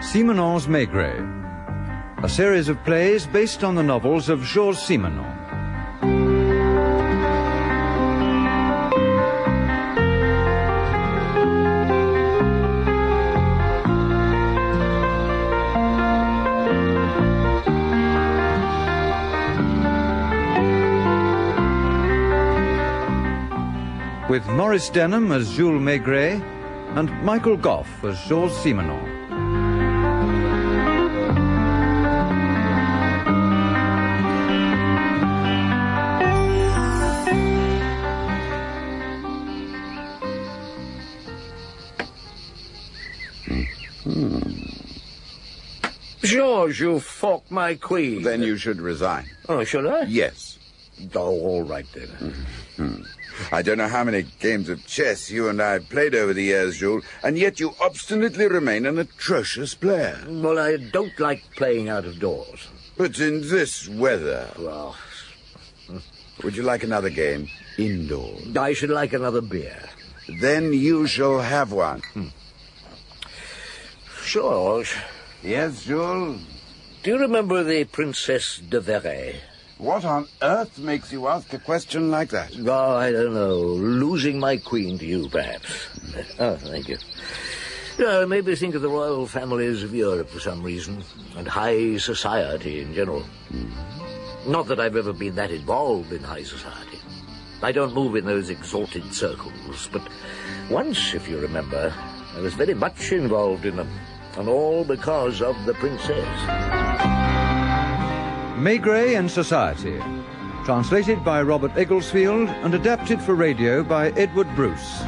Simenon's Maigret, a series of plays based on the novels of Georges Simenon. With Maurice Denham as Jules Maigret and Michael Gough as Georges Simenon. Georges, you forked my queen. Then you should resign. Oh, should I? Yes. Oh, all right, then. I don't know how many games of chess you and I have played over the years, Jules, and yet you obstinately remain an atrocious player. Well, I don't like playing out of doors. But in this weather... Well, would you like another game indoors? I should like another beer. Then you shall have one. Georges. Yes, Jules? Do you remember the Princess de Verre? What on earth makes you ask a question like that? Oh, I don't know. Losing my queen to you, perhaps. Oh, thank you. Maybe think of the royal families of Europe for some reason, and high society in general. Not that I've ever been that involved in high society. I don't move in those exalted circles, but once, if you remember, I was very much involved in them, and all because of the princess. Maigret and Society, translated by Robert Egglesfield and adapted for radio by Edward Bruce.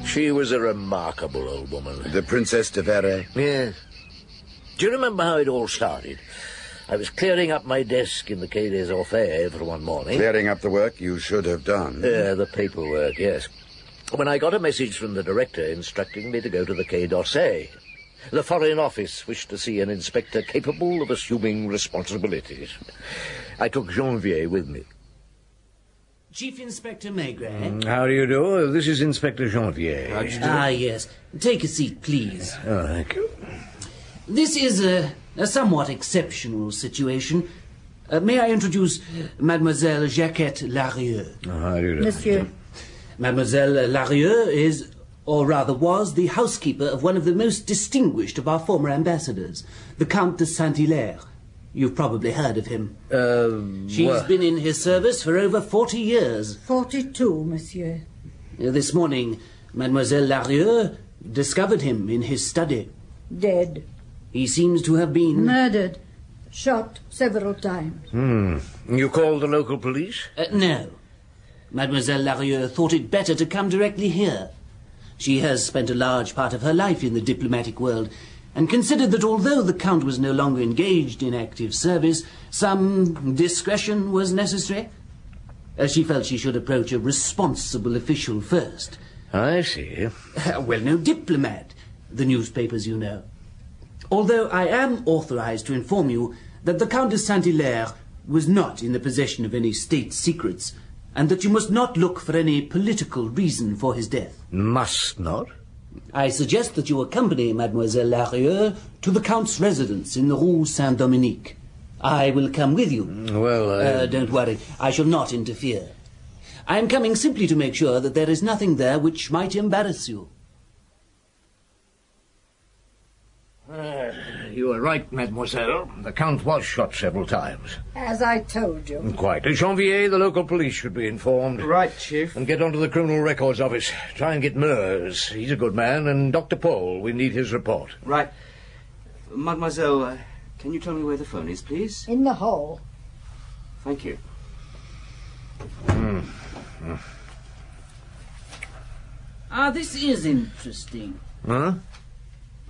She was a remarkable old woman. The Princess de Verre? Yes. Do you remember how it all started? I was clearing up my desk in the Quai des Orfèvres one morning. Clearing up the work you should have done. The paperwork, yes. When I got a message from the director instructing me to go to the Quai d'Orsay. The Foreign Office wished to see an inspector capable of assuming responsibilities. I took Janvier with me. Chief Inspector Maigret. How do you do? This is Inspector Janvier. Ah, yes. Take a seat, please. Oh, thank you. This is a somewhat exceptional situation. May I introduce Mademoiselle Jacquette Larieux? Oh, how do you do? Monsieur. Mademoiselle Larieux is, or rather was, the housekeeper of one of the most distinguished of our former ambassadors, the Count de Saint-Hilaire. You've probably heard of him. She's been in his service for over 40 years. 42, monsieur. This morning, Mademoiselle Larieux discovered him in his study. Dead. He seems to have been... Murdered. Shot several times. You called the local police? No. Mademoiselle Larieux thought it better to come directly here. She has spent a large part of her life in the diplomatic world and considered that although the Count was no longer engaged in active service, some discretion was necessary. She felt she should approach a responsible official first. I see. Well, no diplomat. The newspapers, you know. Although I am authorized to inform you that the Count de Saint-Hilaire was not in the possession of any state secrets, and that you must not look for any political reason for his death. Must not? I suggest that you accompany Mademoiselle Larieux to the Count's residence in the Rue Saint-Dominique. I will come with you. Well, Don't worry, I shall not interfere. I am coming simply to make sure that there is nothing there which might embarrass you. You are right, mademoiselle. The Count was shot several times. As I told you. Quite. Janvier, the local police should be informed. Right, Chief. And get onto the Criminal Records Office. Try and get Meurs. He's a good man. And Dr. Paul, we need his report. Right. Mademoiselle, can you tell me where the phone is, please? In the hall. Thank you. This is interesting. Huh?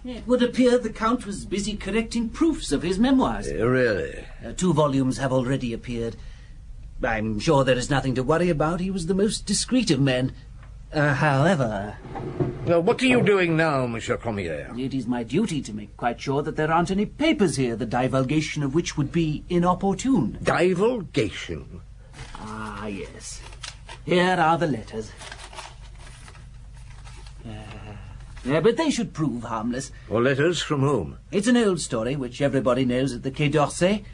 It would appear the Count was busy correcting proofs of his memoirs. Really? 2 volumes have already appeared. I'm sure there is nothing to worry about. He was the most discreet of men. However... Well, what are you doing now, Monsieur Cormier? It is my duty to make quite sure that there aren't any papers here, the divulgation of which would be inopportune. Divulgation? yes. Here are the letters. But they should prove harmless. Or letters from whom? It's an old story, which everybody knows at the Quai d'Orsay.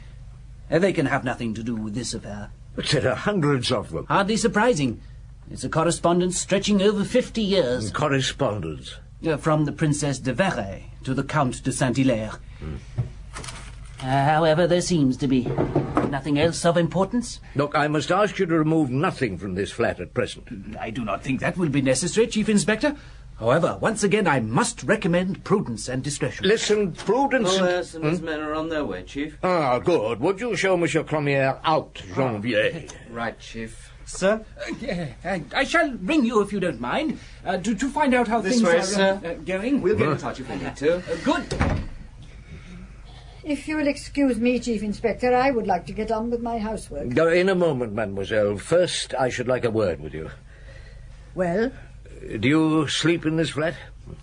They can have nothing to do with this affair. But there are hundreds of them. Hardly surprising. It's a correspondence stretching over 50 years. Correspondence? From the Princess de Verey to the Count de Saint-Hilaire. However, there seems to be nothing else of importance. Look, I must ask you to remove nothing from this flat at present. I do not think that will be necessary, Chief Inspector. However, once again, I must recommend prudence and discretion. Listen, prudence... Boas and his men are on their way, Chief. Ah, good. Would you show Monsieur Cremiere out, Janvier? Right, Chief. Sir? I shall ring you if you don't mind, to find out how This things way, are sir. Going. We'll get in touch if we need to. Good. If you'll excuse me, Chief Inspector, I would like to get on with my housework. In a moment, mademoiselle. First, I should like a word with you. Well, Do you sleep in this flat?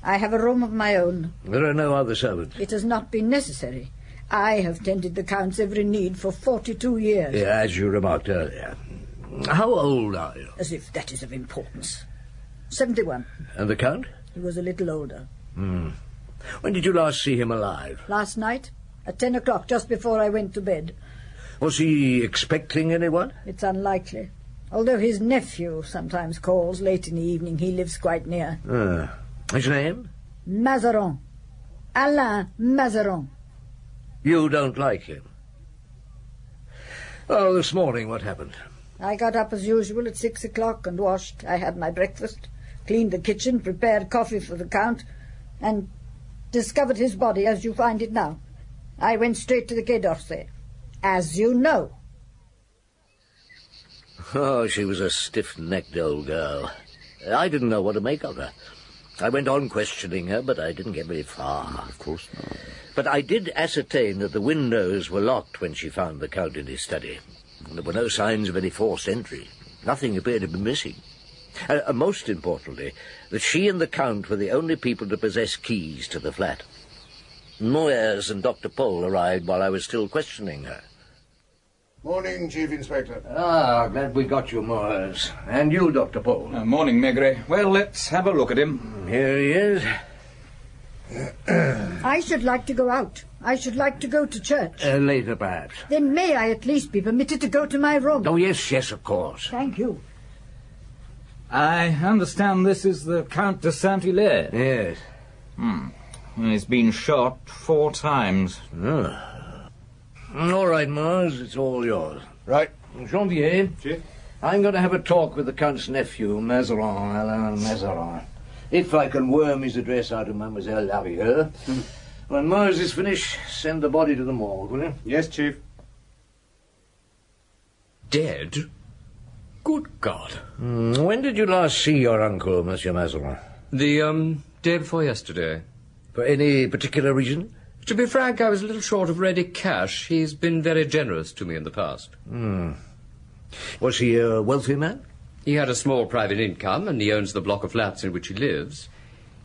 I have a room of my own. There are no other servants. It has not been necessary. I have tended the Count's every need for 42 years. Yeah, as you remarked earlier. How old are you? As if that is of importance. 71. And the Count? He was a little older. When did you last see him alive? Last night, at 10 o'clock, just before I went to bed. Was he expecting anyone? It's unlikely. Although his nephew sometimes calls late in the evening, he lives quite near. His name? Mazarin. Alain Mazarin. You don't like him? Oh, this morning, what happened? I got up as usual at 6 o'clock and washed. I had my breakfast, cleaned the kitchen, prepared coffee for the Count, and discovered his body as you find it now. I went straight to the Quai d'Orsay, as you know. Oh, she was a stiff-necked old girl. I didn't know what to make of her. I went on questioning her, but I didn't get very far. Of course not. But I did ascertain that the windows were locked when she found the Count in his study. There were no signs of any forced entry. Nothing appeared to be missing. Most importantly, that she and the Count were the only people to possess keys to the flat. Moyers and Dr. Pole arrived while I was still questioning her. Morning, Chief Inspector. Ah, glad we got you, Moyers. And you, Dr. Pole. Morning, Maigret. Well, let's have a look at him. Here he is. I should like to go out. I should like to go to church. Later, perhaps. Then may I at least be permitted to go to my room? Oh, yes, of course. Thank you. I understand this is the Count de Saint-Hilaire. Yes. He's been shot 4 times. All right, Mars, it's all yours. Right. Janvier, Chief? I'm going to have a talk with the Count's nephew, Mazarin, Alain Mazarin. If I can worm his address out of Mademoiselle Larieux. When Mars is finished, send the body to the morgue, will you? Yes, Chief. Dead? Good God. When did you last see your uncle, Monsieur Mazarin? The, day before yesterday. For any particular reason? To be frank, I was a little short of ready cash. He's been very generous to me in the past. Was he a wealthy man? He had a small private income, and he owns the block of flats in which he lives.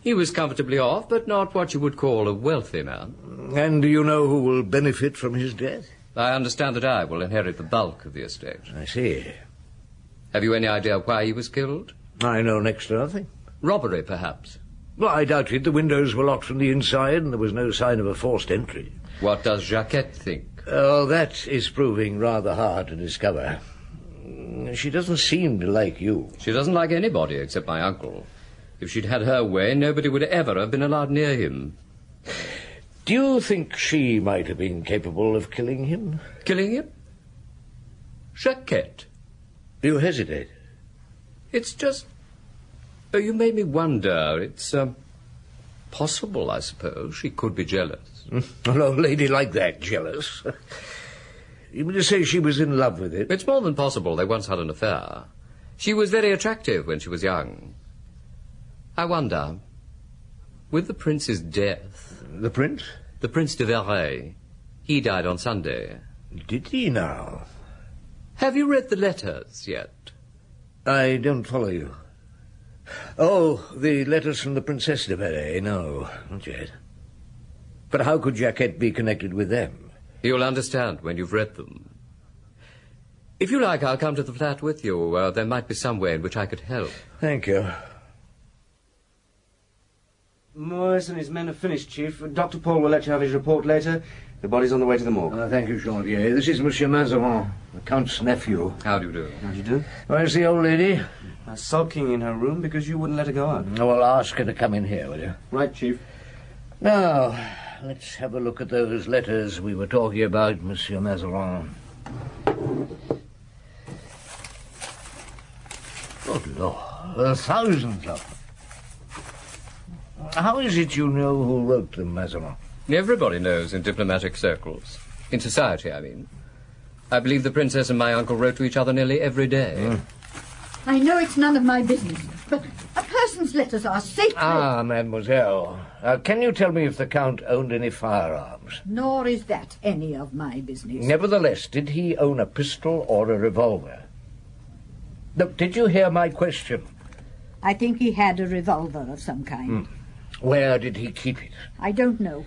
He was comfortably off, but not what you would call a wealthy man. And do you know who will benefit from his death? I understand that I will inherit the bulk of the estate. I see. Have you any idea why he was killed? I know next to nothing. Robbery, perhaps. Well, I doubt it. The windows were locked from the inside, and there was no sign of a forced entry. What does Jacquette think? Oh, that is proving rather hard to discover. She doesn't seem to like you. She doesn't like anybody except my uncle. If she'd had her way, nobody would ever have been allowed near him. Do you think she might have been capable of killing him? Killing him? Jacquette. You hesitate. It's just... Oh, you made me wonder. It's, possible, I suppose. She could be jealous. An old lady like that, jealous. You mean to say she was in love with it? It's more than possible they once had an affair. She was very attractive when she was young. I wonder, with the prince's death... The prince? The Prince de Verey. He died on Sunday. Did he now? Have you read the letters yet? I don't follow you. Oh, the letters from the Princess de Verey. No, not yet. But how could Jacquette be connected with them? You'll understand when you've read them. If you like, I'll come to the flat with you. There might be some way in which I could help. Thank you. Morris and his men have finished, Chief. Dr. Paul will let you have his report later. The body's on the way to the morgue. Thank you, Janvier. This is Monsieur Mazarin, the Count's nephew. How do you do? How do you do? Where's the old lady? Sulking in her room because you wouldn't let her go out. Well, ask her to come in here, will you? Right, Chief. Now, let's have a look at those letters we were talking about, Monsieur Mazarin. Good Lord, thousands of them. How is it you know who wrote them, Mazarin? Everybody knows in diplomatic circles. In society, I mean. I believe the Princess and my uncle wrote to each other nearly every day. I know it's none of my business, but a person's letters are sacred. Ah, mademoiselle. Can you tell me if the Count owned any firearms? Nor is that any of my business. Nevertheless, did he own a pistol or a revolver? Look, did you hear my question? I think he had a revolver of some kind. Where did he keep it? I don't know.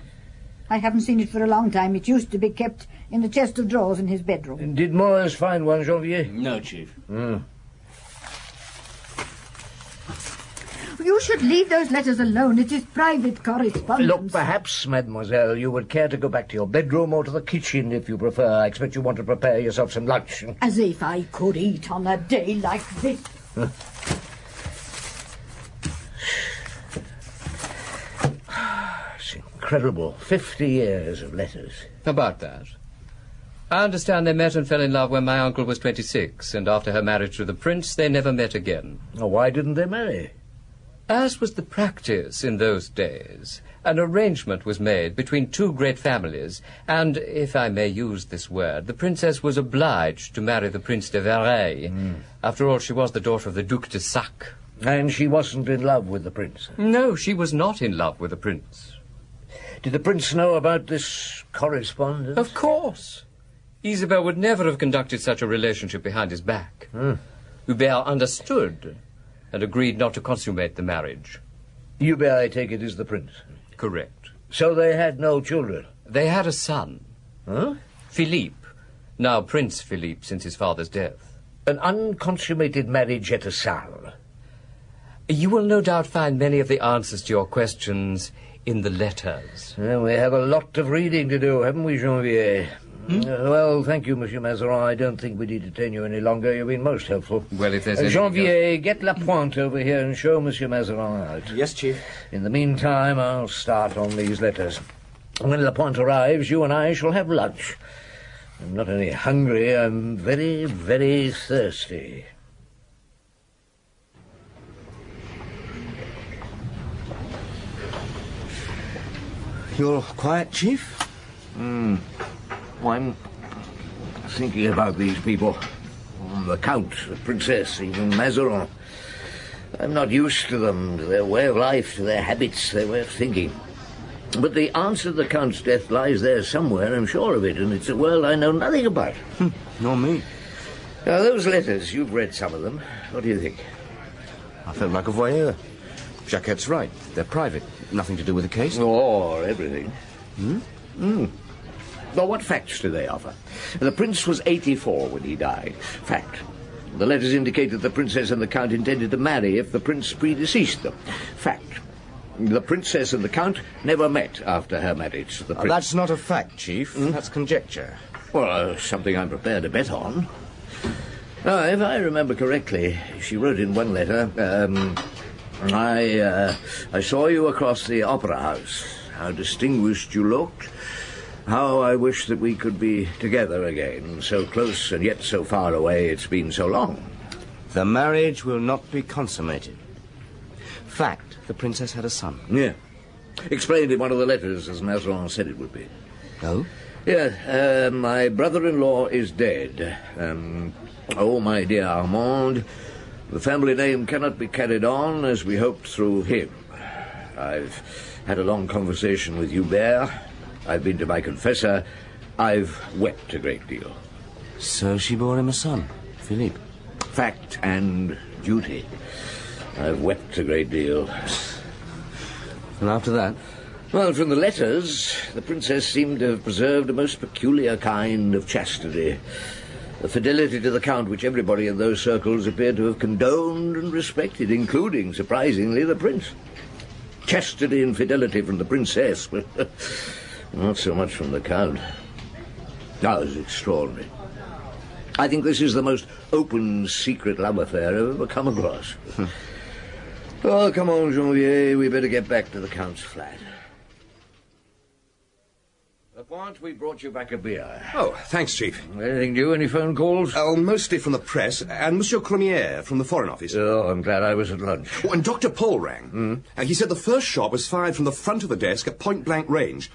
I haven't seen it for a long time. It used to be kept in the chest of drawers in his bedroom. Did Morris find one, Janvier? No, Chief. You should leave those letters alone. It is private correspondence. Look, perhaps, mademoiselle, you would care to go back to your bedroom or to the kitchen if you prefer. I expect you want to prepare yourself some lunch. As if I could eat on a day like this. It's incredible. 50 years of letters. About that. I understand they met and fell in love when my uncle was 26, and after her marriage to the prince, they never met again. Why didn't they marry? As was the practice in those days, an arrangement was made between two great families, and, if I may use this word, the princess was obliged to marry the Prince de Varennes. After all, she was the daughter of the Duc de Sac. And she wasn't in love with the prince? No, she was not in love with the prince. Did the prince know about this correspondence? Of course. Isabel would never have conducted such a relationship behind his back. Hubert understood and agreed not to consummate the marriage. Hubert, I take it, is the prince? Correct. So they had no children? They had a son. Huh? Philippe. Now Prince Philippe since his father's death. An unconsummated marriage at a Salle. You will no doubt find many of the answers to your questions in the letters. Well, we have a lot of reading to do, haven't we, Janvier? Well, thank you, Monsieur Mazarin. I don't think we need to detain you any longer. You've been most helpful. Well, if there's anything Janvier, get Lapointe over here and show Monsieur Mazarin out. Yes, Chief. In the meantime, I'll start on these letters. When Lapointe arrives, you and I shall have lunch. I'm not only hungry, I'm very, very thirsty. You're quiet, Chief? I'm thinking about these people. The Count, the Princess, even Mazarin. I'm not used to them, to their way of life, to their habits, their way of thinking. But the answer to the Count's death lies there somewhere, I'm sure of it, and it's a world I know nothing about. Nor me. Now, those letters, you've read some of them. What do you think? I felt like a voyeur. Jacquette's right. They're private. Nothing to do with the case. Or everything. Well, what facts do they offer? The prince was 84 when he died. Fact. The letters indicate that the princess and the count intended to marry if the prince predeceased them. Fact. The princess and the count never met after her marriage to the prince. That's not a fact, Chief. That's conjecture. Well, something I'm prepared to bet on. Now, if I remember correctly, she wrote in one letter, I saw you across the opera house. How distinguished you looked. How I wish that we could be together again. So close and yet so far away. It's been so long. The marriage will not be consummated. Fact, the princess had a son. Yeah. Explained in one of the letters, as Mazarin said it would be. Oh? Yeah, my brother-in-law is dead. Oh, my dear Armand, the family name cannot be carried on as we hoped through him. I've had a long conversation with Hubert. I've been to my confessor. I've wept a great deal. So she bore him a son, Philippe. Fact and duty. I've wept a great deal. And after that? Well, from the letters, the princess seemed to have preserved a most peculiar kind of chastity. A fidelity to the Count which everybody in those circles appeared to have condoned and respected, including, surprisingly, the Prince. Chastity and fidelity from the Princess, but not so much from the Count. That was extraordinary. I think this is the most open, secret love affair I've ever come across. Oh, come on, Janvier, we better get back to the Count's flat. Lapointe, we brought you back a beer. Oh, thanks, Chief. Anything new? Any phone calls? Oh, mostly from the press, and Monsieur Cremier from the Foreign Office. Oh, I'm glad I was at lunch. Oh, and Dr. Paul rang. He said the first shot was fired from the front of the desk at point-blank range,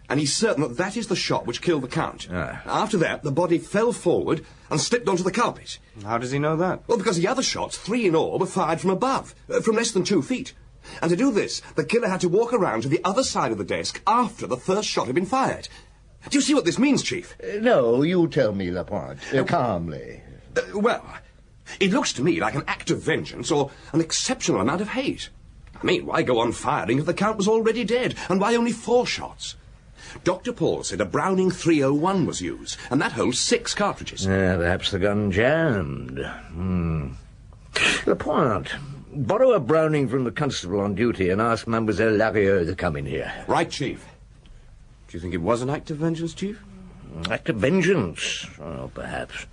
and he's certain that that is the shot which killed the Count. After that, the body fell forward and slipped onto the carpet. How does he know that? Well, because the other shots, 3 in all, were fired from above, from less than 2 feet. And to do this, the killer had to walk around to the other side of the desk after the first shot had been fired. Do you see what this means, Chief? No, you tell me, Lapointe, calmly. Well, it looks to me like an act of vengeance or an exceptional amount of hate. I mean, why go on firing if the Count was already dead? And why only 4 shots? Dr. Paul said a Browning 301 was used, and that holds 6 cartridges. Perhaps the gun jammed. Lapointe, borrow a Browning from the constable on duty and ask Mademoiselle Larieux to come in here. Right, Chief. Do you think it was an act of vengeance, Chief? Act of vengeance? Oh, perhaps.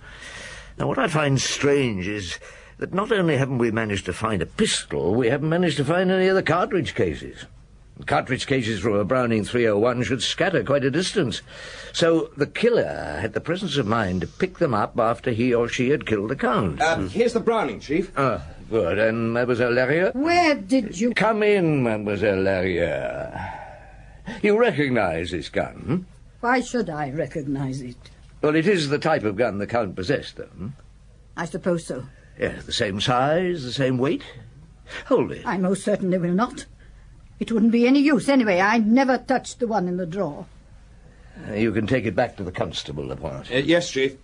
Now, what I find strange is that not only haven't we managed to find a pistol, we haven't managed to find any other cartridge cases. Cartridge cases from a Browning 301 should scatter quite a distance. So the killer had the presence of mind to pick them up after he or she had killed the Count. Here's the Browning, Chief. Good. And Mademoiselle Larieux? Where did you... Come in, Mademoiselle Larieux. You recognize this gun, hmm? Why should I recognize it? Well, it is the type of gun the Count possessed, though. Hmm? I suppose so. Yes, the same size, the same weight. Hold it. I most certainly will not. It wouldn't be any use anyway. I never touched the one in the drawer. You can take it back to the constable, Lapointe. Yes, Chief.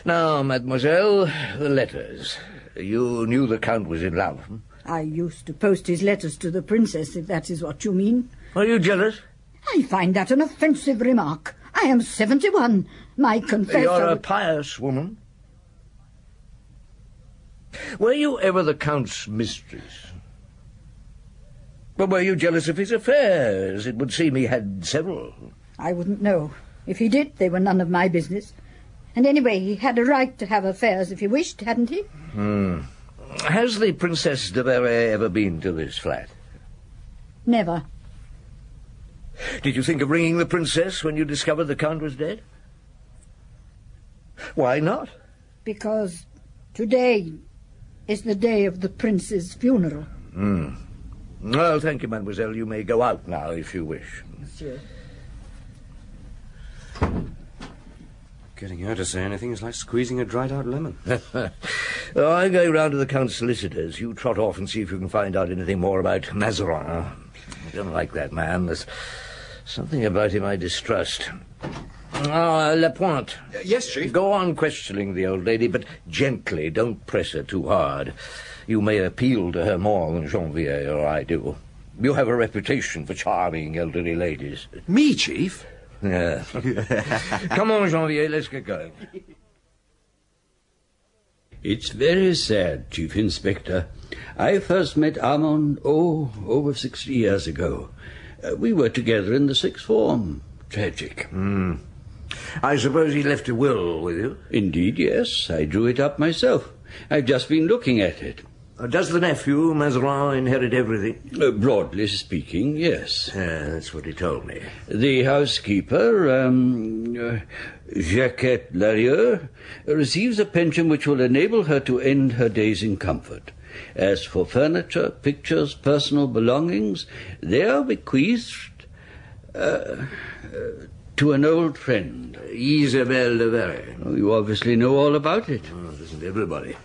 Now, mademoiselle, the letters. You knew the Count was in love, hmm? I used to post his letters to the Princess, if that is what you mean. Are you jealous? I find that an offensive remark. I am 71. My confessor... You're a pious woman. Were you ever the Count's mistress? But were you jealous of his affairs? It would seem he had several. I wouldn't know. If he did, they were none of my business. And anyway, he had a right to have affairs if he wished, hadn't he? Has the Princess de Verre ever been to this flat? Never. Did you think of ringing the Princess when you discovered the Count was dead? Why not? Because today is the day of the Prince's funeral. Well, thank you, mademoiselle. You may go out now if you wish. Monsieur. Getting her to say anything is like squeezing a dried-out lemon. Oh, I'm going round to the Count's solicitors. You trot off and see if you can find out anything more about Mazarin. I don't like that man. There's something about him I distrust. Lapointe. Yes, Chief. Go on questioning the old lady, but gently. Don't press her too hard. You may appeal to her more than Janvier or I do. You have a reputation for charming elderly ladies. Me, Chief? Yeah. Come on, Janvier, let's get going. It's very sad, Chief Inspector. I first met Armand, over 60 years ago. We were together in the sixth form. Tragic. I suppose he left a will with you? Indeed, yes. I drew it up myself. I've just been looking at it. Does the nephew, Mazarin, inherit everything? Broadly speaking, yes. That's what he told me. The housekeeper, Jacquette Larieux, receives a pension which will enable her to end her days in comfort. As for furniture, pictures, personal belongings, they are bequeathed to an old friend. Isabelle de Verre. Oh, you obviously know all about it. Oh, doesn't everybody?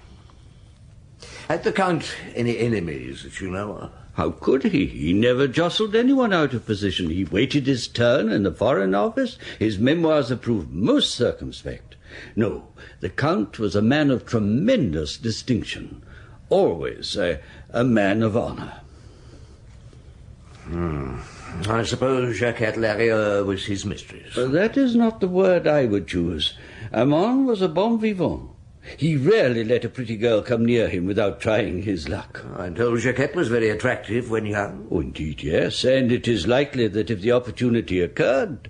Had the Count any enemies that you know of? How could he? He never jostled anyone out of position. He waited his turn in the Foreign Office. His memoirs have proved most circumspect. No, the Count was a man of tremendous distinction. Always a man of honor. I suppose Jacquette Larieux was his mistress. That is not the word I would choose. Armand was a bon vivant. He rarely let a pretty girl come near him without trying his luck. I'm told Jacquette was very attractive when young. Oh, indeed, yes, and it is likely that if the opportunity occurred...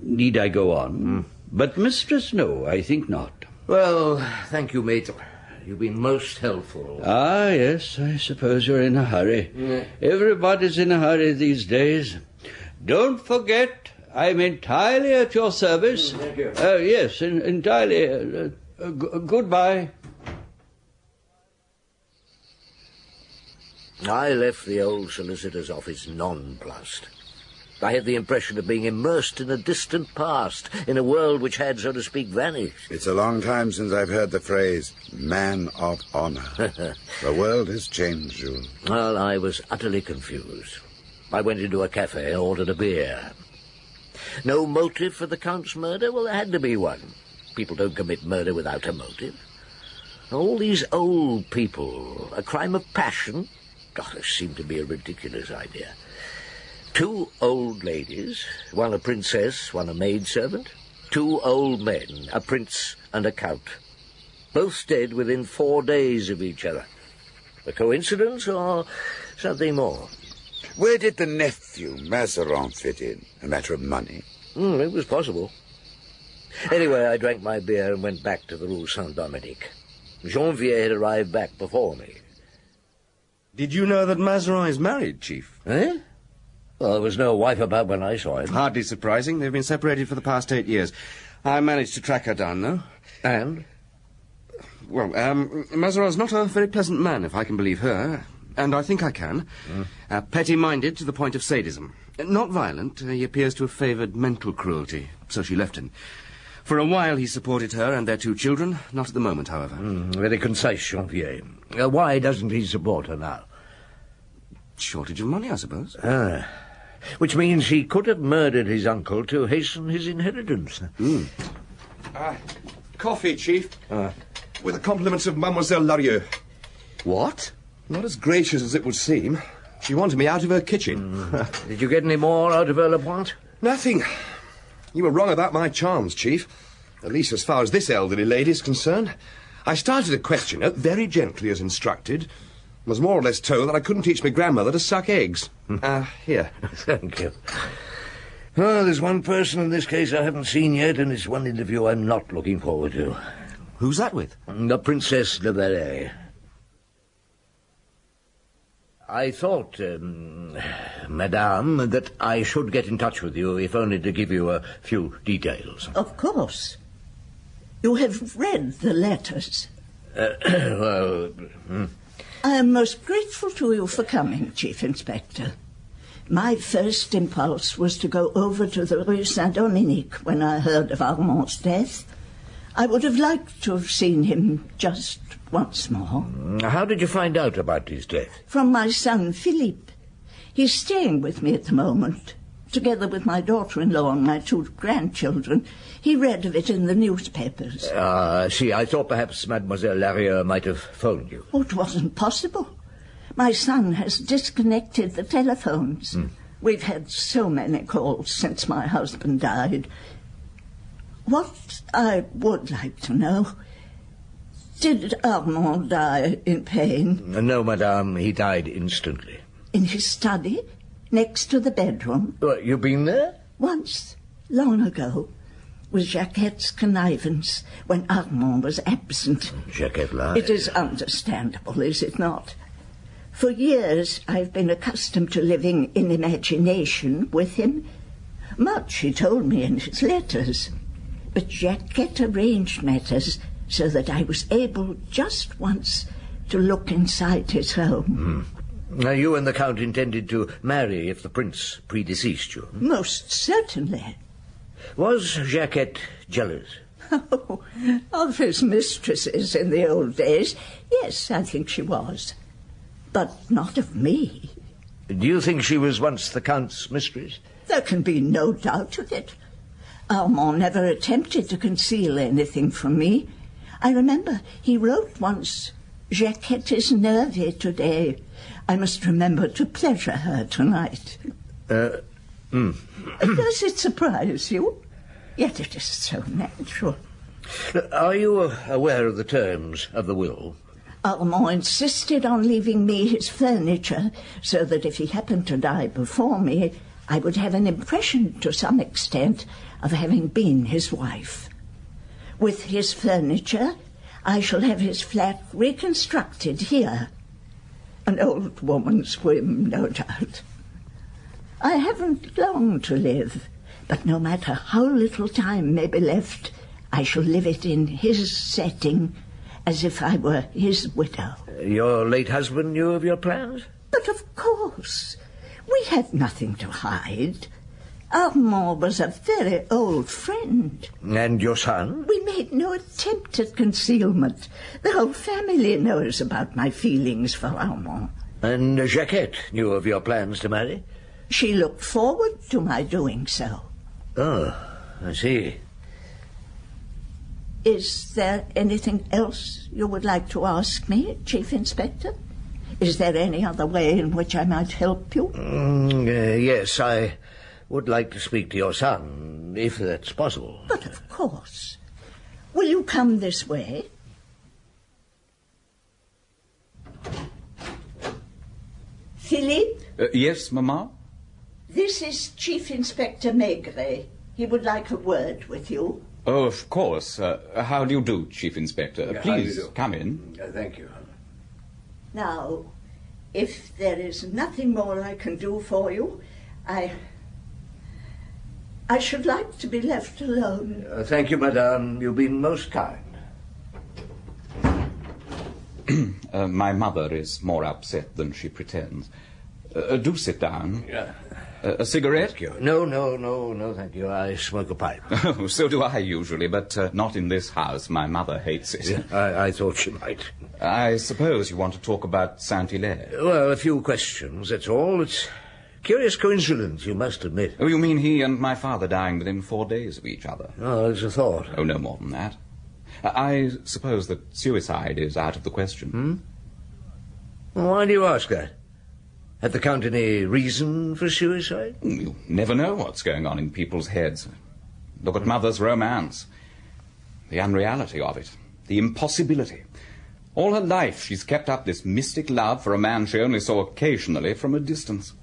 need I go on? But mistress, no, I think not. Well, thank you, mate. You've been most helpful. Ah, yes, I suppose you're in a hurry. Yeah. Everybody's in a hurry these days. Don't forget, I'm entirely at your service. Thank you. Yes, entirely. Goodbye. I left the old solicitor's office nonplussed. I had the impression of being immersed in a distant past, in a world which had, so to speak, vanished. It's a long time since I've heard the phrase, man of honor. The world has changed, Jules. Well, I was utterly confused. I went into a cafe, ordered a beer. No motive for the Count's murder? Well, there had to be one. People don't commit murder without a motive. All these old people, a crime of passion? God, this seemed to be a ridiculous idea. 2 old ladies, one a princess, one a maidservant. 2 old men, a prince and a count. Both dead within 4 days of each other. A coincidence or something more? Where did the nephew, Mazarin, fit in? A matter of money? It was possible. Anyway, I drank my beer and went back to the Rue Saint-Dominique. Janvier had arrived back before me. Did you know that Mazarin is married, Chief? Eh? Well, there was no wife about when I saw him. Hardly surprising. They've been separated for the past 8 years. I managed to track her down, though. And? Well, Mazarin's not a very pleasant man, if I can believe her. And I think I can. Petty-minded to the point of sadism. Not violent. He appears to have favoured mental cruelty. So she left him. For a while he supported her and their 2 children. Not at the moment, however. Very concise, Janvier. Why doesn't he support her now? Shortage of money, I suppose. Which means he could have murdered his uncle to hasten his inheritance. Coffee, Chief. With the compliments of Mademoiselle Larieux. What? Not as gracious as it would seem. She wanted me out of her kitchen. Did you get any more out of her, Lapointe? Nothing. You were wrong about my charms, Chief. At least as far as this elderly lady is concerned. I started to question her, very gently as instructed. Was more or less told that I couldn't teach my grandmother to suck eggs. Here. Thank you. Oh, there's one person in this case I haven't seen yet, and it's one interview I'm not looking forward to. Who's that with? The Princess de Valais. I thought, Madame, that I should get in touch with you, if only to give you a few details. Of course. You have read the letters. I am most grateful to you for coming, Chief Inspector. My first impulse was to go over to the Rue Saint-Dominique when I heard of Armand's death. I would have liked to have seen him just once more. How did you find out about his death? From my son, Philippe. He's staying with me at the moment, together with my daughter-in-law and my 2 grandchildren. He read of it in the newspapers. See, I thought perhaps Mademoiselle Larieux might have phoned you. Oh, it wasn't possible. My son has disconnected the telephones. We've had so many calls since my husband died. What I would like to know, did Armand die in pain? No, Madame, he died instantly. In his study, next to the bedroom? You been there? Once, long ago, with Jacquette's connivance, when Armand was absent. Jacquette lied. It is understandable, is it not? For years I've been accustomed to living in imagination with him. Much he told me in his letters. But Jacquette arranged matters so that I was able just once to look inside his home. Now, you and the Count intended to marry if the Prince predeceased you? Most certainly. Was Jacquette jealous? Oh, of his mistresses in the old days, yes, I think she was. But not of me. Do you think she was once the Count's mistress? There can be no doubt of it. Armand never attempted to conceal anything from me. I remember he wrote once, Jacquette is nervy today. I must remember to pleasure her tonight. Does it surprise you? Yet it is so natural. Are you aware of the terms of the will? Armand insisted on leaving me his furniture, so that if he happened to die before me, I would have an impression, to some extent, of having been his wife. With his furniture, I shall have his flat reconstructed here. An old woman's whim, no doubt. I haven't long to live, but no matter how little time may be left, I shall live it in his setting, as if I were his widow. Your late husband knew of your plans? But of course. We had nothing to hide. Armand was a very old friend. And your son? We made no attempt at concealment. The whole family knows about my feelings for Armand. And Jacquette knew of your plans to marry? She looked forward to my doing so. Oh, I see. Is there anything else you would like to ask me, Chief Inspector? Is there any other way in which I might help you? Yes, I would like to speak to your son, if that's possible. But of course. Will you come this way? Philippe? Yes, Mamma? This is Chief Inspector Maigret. He would like a word with you. Oh, of course. How do you do, Chief Inspector? Please, come in. Thank you. Now, if there is nothing more I can do for you, I should like to be left alone. Thank you, madame. You've been most kind. My mother is more upset than she pretends. Do sit down. A cigarette? Thank you. No, thank you. I smoke a pipe. Oh, so do I usually, but not in this house. My mother hates it. Yeah, I thought she might. I suppose you want to talk about Saint-Hilaire. Well, a few questions, that's all. It's a curious coincidence, you must admit. Oh, you mean he and my father dying within 4 days of each other? Oh, it's a thought. Oh, no more than that. I suppose that suicide is out of the question. Why do you ask that? Had the Count any reason for suicide? You never know what's going on in people's heads. Look at Mother's romance. The unreality of it. The impossibility. All her life she's kept up this mystic love for a man she only saw occasionally from a distance.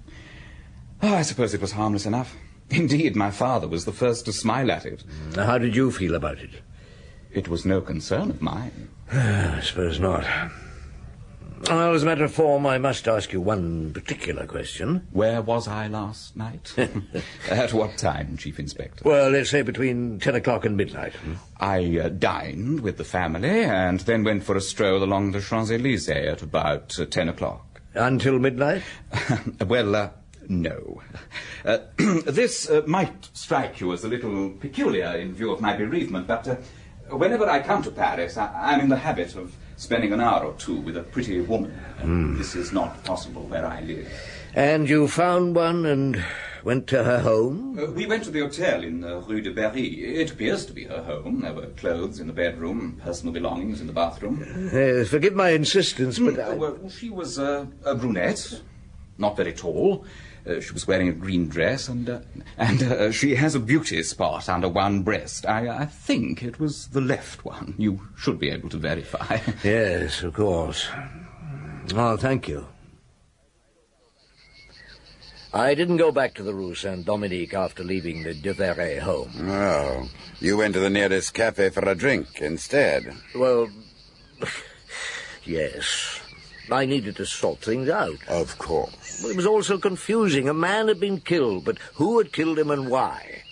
Oh, I suppose it was harmless enough. Indeed, my father was the first to smile at it. How did you feel about it? It was no concern of mine. I suppose not. Well, as a matter of form, I must ask you one particular question. Where was I last night? At what time, Chief Inspector? Well, let's say between 10 o'clock and midnight. I dined with the family and then went for a stroll along the Champs-Élysées at about 10 o'clock. Until midnight? Well, no. This might strike you as a little peculiar in view of my bereavement, but whenever I come to Paris, I'm in the habit of spending an hour or two with a pretty woman. This is not possible where I live. And you found one and went to her home? We went to the hotel in Rue de Berry. It appears to be her home. There were clothes in the bedroom, personal belongings in the bathroom. Forgive my insistence, but Well, she was a brunette, not very tall. She was wearing a green dress, and she has a beauty spot under one breast. I think it was the left one. You should be able to verify. Yes, of course. Oh, thank you. I didn't go back to the Rue Saint-Dominique after leaving the de Verre home. Oh, you went to the nearest cafe for a drink instead. Well, yes. I needed to sort things out. Of course. Well, it was all so confusing. A man had been killed, but who had killed him and why?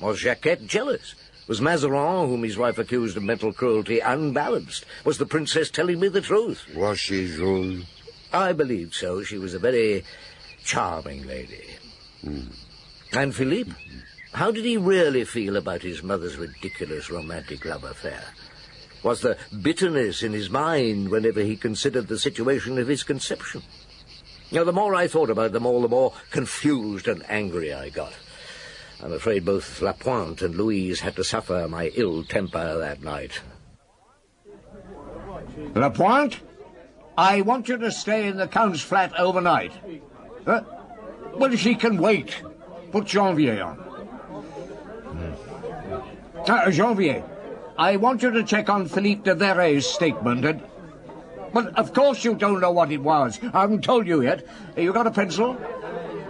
Was Jacquette jealous? Was Mazarin, whom his wife accused of mental cruelty, unbalanced? Was the princess telling me the truth? Was she, Jules? I believe so. She was a very charming lady. And Philippe? How did he really feel about his mother's ridiculous romantic love affair? Was there bitterness in his mind whenever he considered the situation of his conception? Now, the more I thought about them all, the more confused and angry I got. I'm afraid both Lapointe and Louise had to suffer my ill temper that night. Lapointe? I want you to stay in the Count's flat overnight. Well, she can wait. Put Janvier on. Janvier, I want you to check on Philippe de Verre's statement and... Well, of course you don't know what it was. I haven't told you yet. You got a pencil?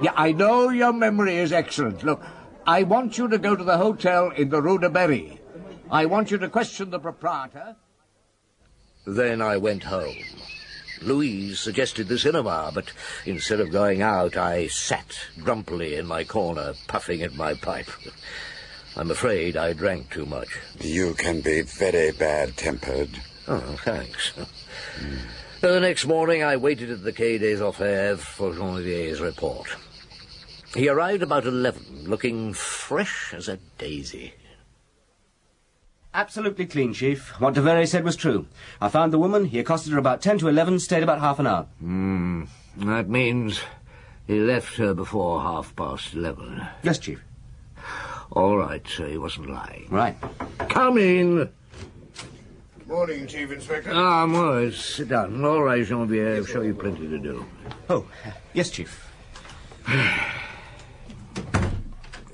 Yeah, I know your memory is excellent. Look, I want you to go to the hotel in the Rue de Berry. I want you to question the proprietor. Then I went home. Louise suggested the cinema, but instead of going out, I sat grumpily in my corner, puffing at my pipe. I'm afraid I drank too much. You can be very bad-tempered. Oh, thanks. The next morning I waited at the Quai des Orfèvres for Janvier's report. He arrived about 11, looking fresh as a daisy. Absolutely clean, Chief. What de Verre said was true. I found the woman, he accosted her about 10 to 11, stayed about half an hour. That means he left her before 11:30. Yes, Chief. All right, so he wasn't lying. Right. Come in. Morning, Chief Inspector. Morris, sit down. All right, Janvier, I'll show you plenty to do. Oh, yes, Chief.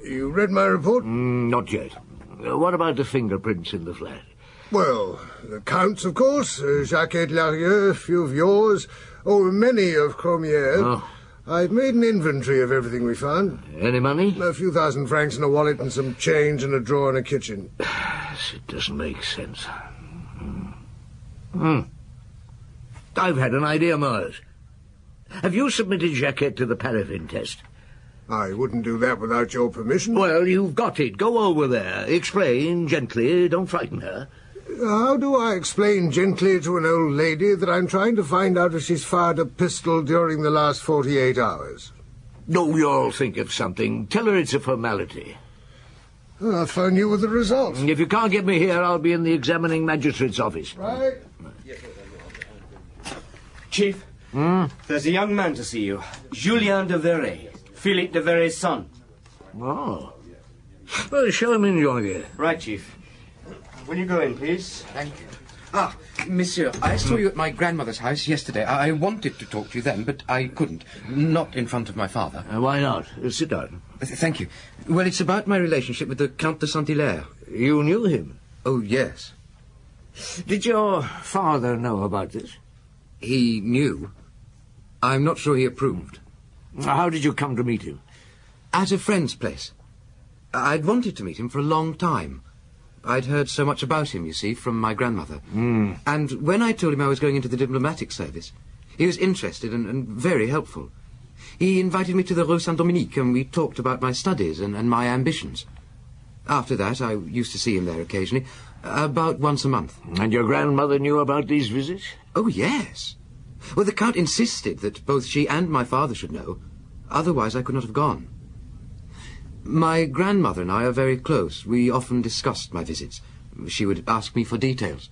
You read my report? Not yet. What about the fingerprints in the flat? Well, the Count's, of course, Jacquette Larieux, a few of yours, many of Cromier's. Oh. I've made an inventory of everything we found. Any money? A few thousand francs in a wallet and some change in a drawer in a kitchen. It doesn't make sense. I've had an idea, Mars. Have you submitted Jacquette to the paraffin test? I wouldn't do that without your permission. Well, you've got it. Go over there. Explain gently. Don't frighten her. How do I explain gently to an old lady that I'm trying to find out if she's fired a pistol during the last 48 hours? No, you'll think of something. Tell her it's a formality. I'll phone you with the results. If you can't get me here, I'll be in the examining magistrate's office. Right. Chief, there's a young man to see you. Julien de Verre, Philippe de Verre's son. Oh. Well, show him in, Janvier. Right, Chief. Will you go in, please? Thank you. Ah, monsieur, I saw you at my grandmother's house yesterday. I wanted to talk to you then, but I couldn't. Not in front of my father. Why not? Sit down. Thank you. Well, it's about my relationship with the Count de Saint-Hilaire. You knew him? Oh, yes. Did your father know about this? He knew. I'm not sure he approved. How did you come to meet him? At a friend's place. I'd wanted to meet him for a long time. I'd heard so much about him, you see, from my grandmother. And when I told him I was going into the diplomatic service, he was interested and very helpful. He invited me to the Rue Saint-Dominique, and we talked about my studies and my ambitions. After that, I used to see him there occasionally, about once a month. And your grandmother knew about these visits? Oh, yes. Well, the Count insisted that both she and my father should know. Otherwise, I could not have gone. My grandmother and I are very close. We often discussed my visits. She would ask me for details.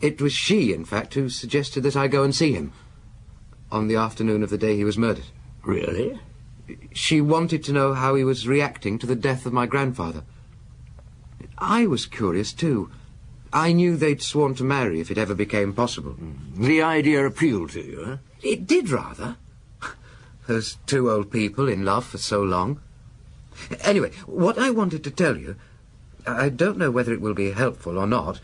It was she, in fact, who suggested that I go and see him on the afternoon of the day he was murdered. Really? She wanted to know how he was reacting to the death of my grandfather. I was curious, too. I knew they'd sworn to marry if it ever became possible. The idea appealed to you, huh? It did, rather. Those two old people in love for so long. Anyway, what I wanted to tell you, I don't know whether it will be helpful or not,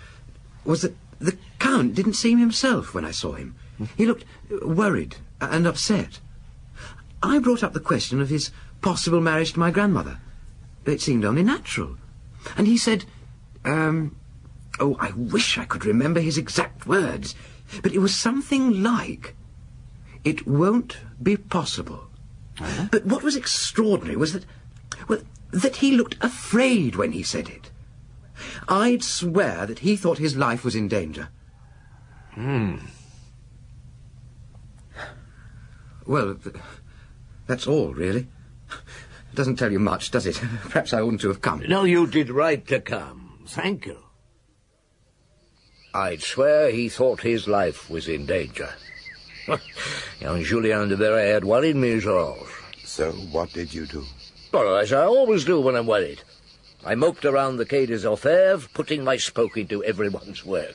was that the Count didn't seem himself when I saw him. He looked worried and upset. I brought up the question of his possible marriage to my grandmother. It seemed only natural. And he said, I wish I could remember his exact words, but it was something like, "It won't be possible." Huh? But what was extraordinary was that he looked afraid when he said it. I'd swear that he thought his life was in danger. Well, that's all, really. It doesn't tell you much, does it? Perhaps I oughtn't to have come. No, you did right to come. Thank you. I'd swear he thought his life was in danger. Young Julien de Verre had worried me, Georges. So what did you do? Well, as I always do when I'm worried. I moped around the Quai des Orfèvres, putting my spoke into everyone's work.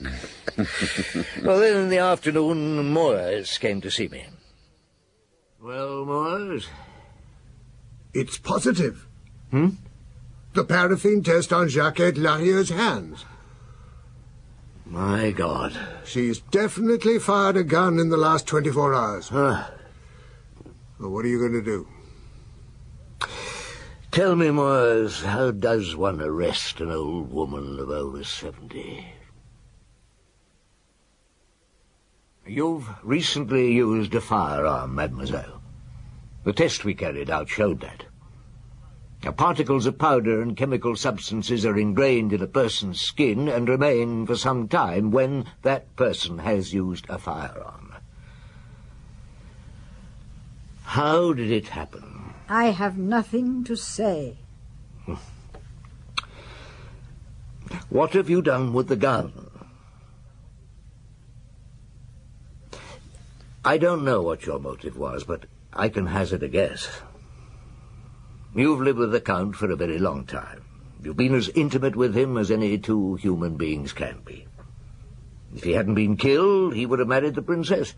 Well, then in the afternoon, Moores came to see me. Well, Moores? It's positive. Hmm? The paraffin test on Jacquette Larrieux's hands. My God. She's definitely fired a gun in the last 24 hours. Well, what are you going to do? Tell me, Moores, how does one arrest an old woman of over 70? You've recently used a firearm, mademoiselle. The test we carried out showed that. Now, particles of powder and chemical substances are ingrained in a person's skin and remain for some time when that person has used a firearm. How did it happen? I have nothing to say. What have you done with the gun? I don't know what your motive was, but I can hazard a guess. You've lived with the Count for a very long time. You've been as intimate with him as any two human beings can be. If he hadn't been killed, he would have married the princess.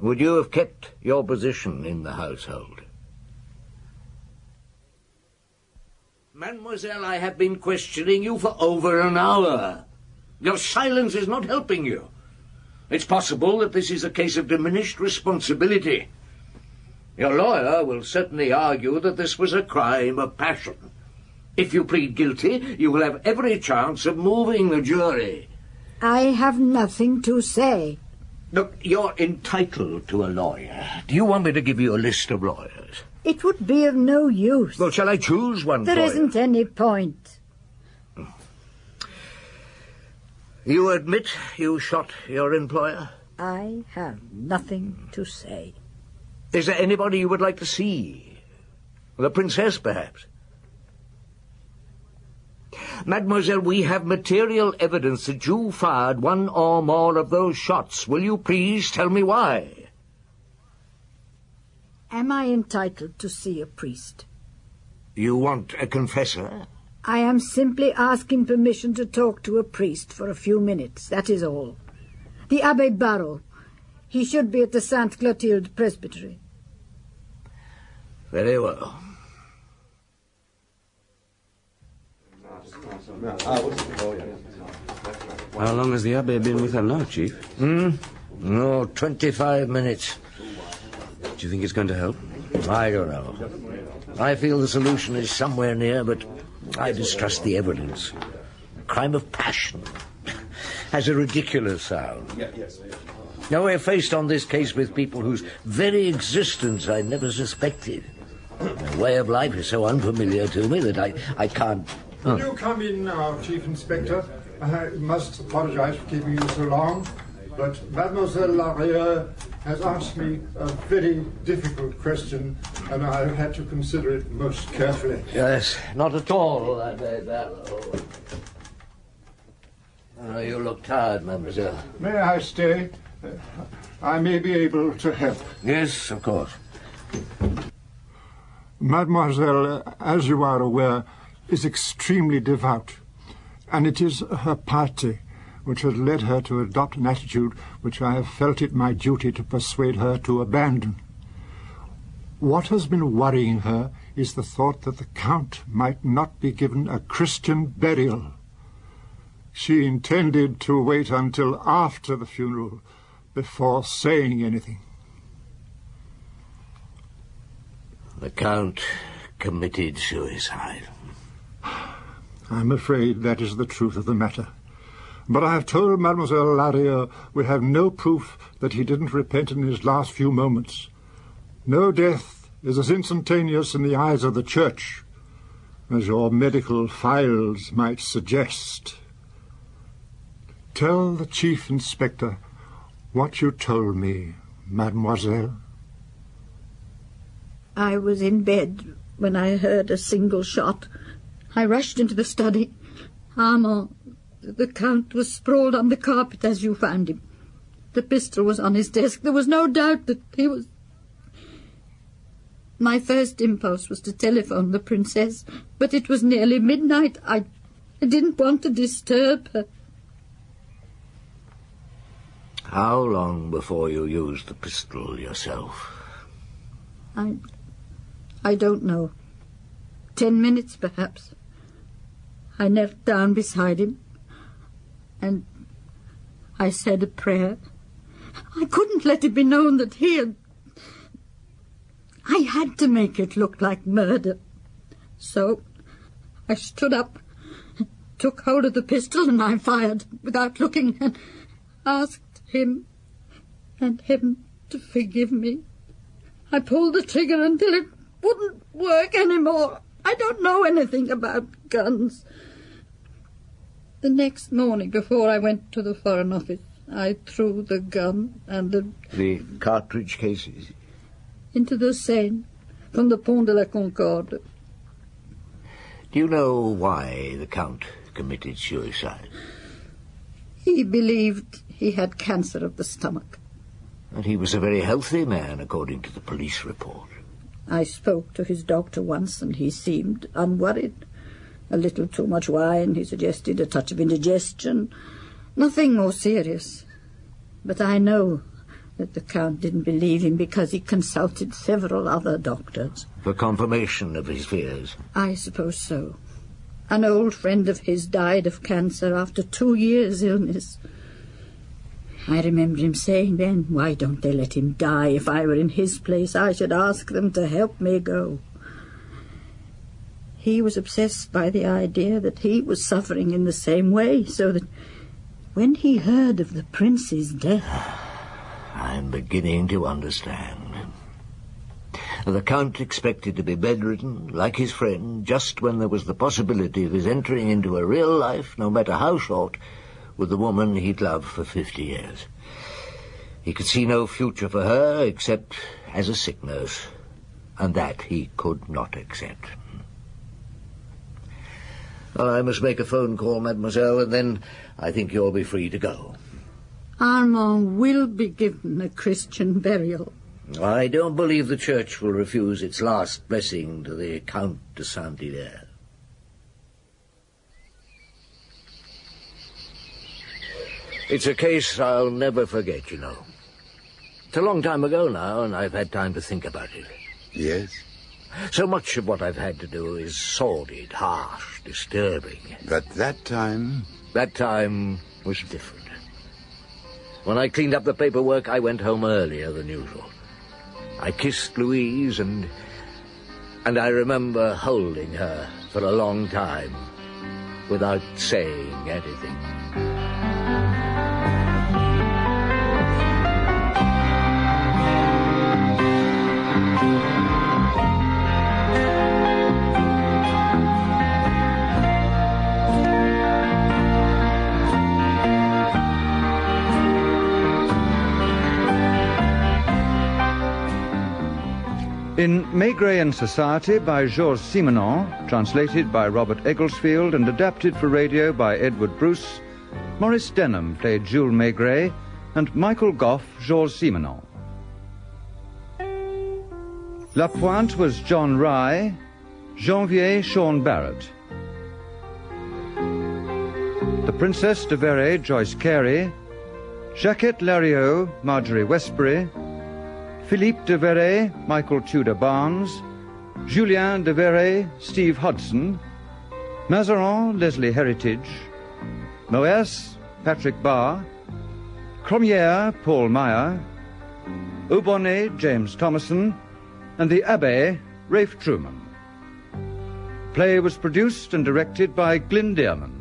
Would you have kept your position in the household? Mademoiselle, I have been questioning you for over an hour. Your silence is not helping you. It's possible that this is a case of diminished responsibility. Your lawyer will certainly argue that this was a crime of passion. If you plead guilty, you will have every chance of moving the jury. I have nothing to say. Look, you're entitled to a lawyer. Do you want me to give you a list of lawyers? It would be of no use. Well, shall I choose one for you? There isn't any point. You admit you shot your employer? I have nothing to say. Is there anybody you would like to see? The princess, perhaps? Mademoiselle, we have material evidence that you fired one or more of those shots. Will you please tell me why? Am I entitled to see a priest? You want a confessor? I am simply asking permission to talk to a priest for a few minutes, that is all. The Abbé Barreau. He should be at the Sainte Clotilde Presbytery. Very well. How long has the Abbé been with her now, Chief? No, 25 minutes. Do you think it's going to help? I don't know. I feel the solution is somewhere near, but I distrust the evidence. Crime of passion has a ridiculous sound. Now we're faced on this case with people whose very existence I never suspected. Their way of life is so unfamiliar to me that I can't... Will you come in now, Chief Inspector? I must apologize for keeping you so long, but Mademoiselle Larrieux has asked me a very difficult question, and I had to consider it most carefully. Yes, not at all. You look tired, mademoiselle. May I stay? I may be able to help. Yes, of course. Mademoiselle, as you are aware, is extremely devout, and it is her piety which has led her to adopt an attitude which I have felt it my duty to persuade her to abandon. What has been worrying her is the thought that the Count might not be given a Christian burial. She intended to wait until after the funeral before saying anything. The Count committed suicide. I'm afraid that is the truth of the matter. But I have told Mademoiselle Larrieux we have no proof that he didn't repent in his last few moments. No death is as instantaneous in the eyes of the Church as your medical files might suggest. Tell the Chief Inspector what you told me, Mademoiselle. I was in bed when I heard a single shot. I rushed into the study. Armand, the Count, was sprawled on the carpet as you found him. The pistol was on his desk. There was no doubt that he was... My first impulse was to telephone the princess, but it was nearly midnight. I didn't want to disturb her. How long before you used the pistol yourself? I don't know. 10 minutes, perhaps. I knelt down beside him, and I said a prayer. I couldn't let it be known that he had... I had to make it look like murder. So I stood up, took hold of the pistol, and I fired without looking, and asked him and him to forgive me. I pulled the trigger until it wouldn't work anymore. I don't know anything about guns. The next morning, before I went to the Foreign Office, I threw the gun and the cartridge cases into the Seine from the Pont de la Concorde. Do you know why the Count committed suicide? He believed he had cancer of the stomach. And he was a very healthy man, according to the police report. I spoke to his doctor once, and he seemed unworried. A little too much wine, he suggested, a touch of indigestion. Nothing more serious. But I know that the Count didn't believe him because he consulted several other doctors. For confirmation of his fears? I suppose so. An old friend of his died of cancer after 2 years' illness. I remember him saying then, why don't they let him die? If I were in his place, I should ask them to help me go. He was obsessed by the idea that he was suffering in the same way, so that when he heard of the prince's death... I'm beginning to understand. The Count expected to be bedridden, like his friend, just when there was the possibility of his entering into a real life, no matter how short, with the woman he'd loved for 50 years. He could see no future for her except as a sick nurse, and that he could not accept. I must make a phone call, mademoiselle, and then I think you'll be free to go. Armand will be given a Christian burial. I don't believe the Church will refuse its last blessing to the Count de Saint-Hilaire. It's a case I'll never forget, you know. It's a long time ago now, and I've had time to think about it. Yes? So much of what I've had to do is sordid, harsh, disturbing. But that time... That time was different. When I cleaned up the paperwork, I went home earlier than usual. I kissed Louise, and I remember holding her for a long time without saying anything. In Maigret and Society by Georges Simenon, translated by Robert Egglesfield and adapted for radio by Edward Bruce, Maurice Denham played Jules Maigret and Michael Gough Georges Simenon. La Pointe was John Rye, Janvier Sean Barrett. The Princess de Véret Joyce Carey, Jacquette Lariot Marjorie Westbury, Philippe de Véret, Michael Tudor Barnes, Julien de Véret, Steve Hudson, Mazarin, Leslie Heritage, Moes, Patrick Barr, Cromière, Paul Meyer, Aubonnet, James Thomason, and the Abbé, Rafe Truman. Play was produced and directed by Glyn Dearman.